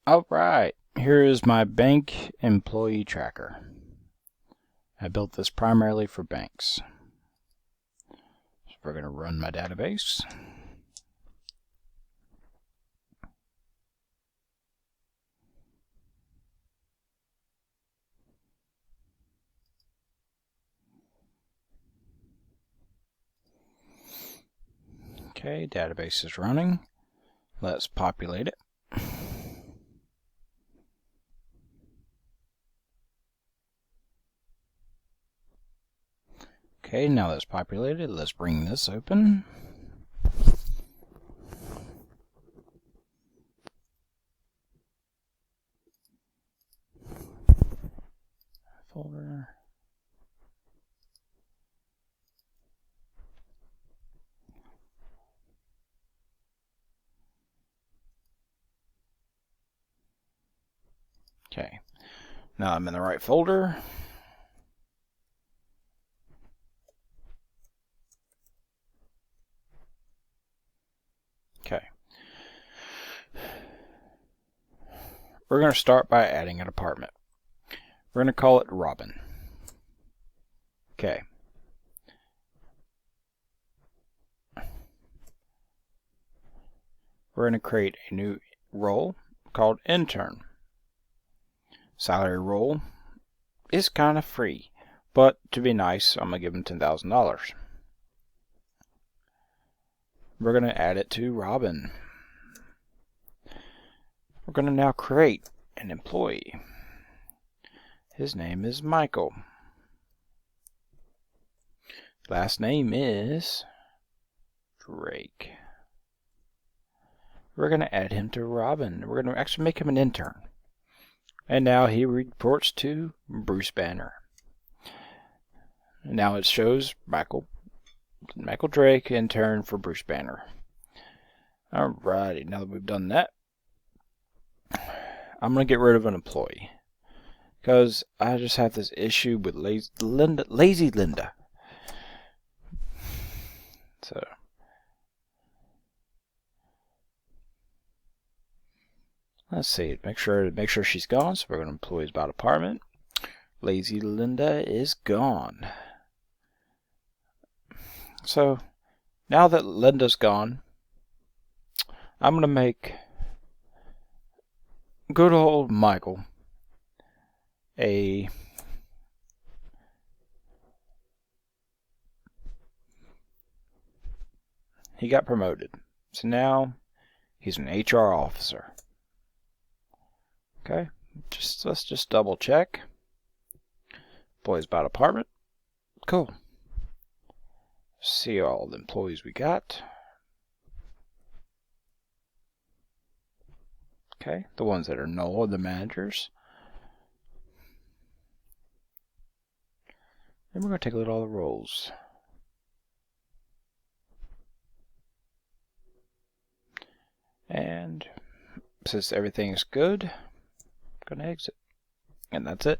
Alright, here is my bank employee tracker. I built this primarily for banks. So we're going to run my database. Okay, database is running. Let's populate it. Okay, now that's populated, let's bring this open. Folder. Okay, now I'm in the right folder. Okay. We're going to start by adding a department. We're going to call it Robin. Okay. We're going to create a new role called intern. Salary role is kind of free, but to be nice, I'm going to give him $10,000. We're going to add it to Robin. We're going to now create an employee. His name is Michael. Last name is Drake. We're going to add him to Robin. We're going to actually make him an intern. And now he reports to Bruce Banner. Now it shows Michael Drake, intern for Bruce Banner. Alrighty, now that we've done that, I'm going to get rid of an employee. Because I just have this issue with lazy Linda. So let's see. Make sure she's gone. So we're going to employees by department. Lazy Linda is gone. So now that Linda's gone, I'm going to make good old Michael he got promoted. So now he's an HR officer. Okay, let's just double check. Employees by department. Cool. See all the employees we got. Okay, the ones that are null are the managers. And we're going to take a look at all the roles. And since everything is good, I'm going to exit. And that's it.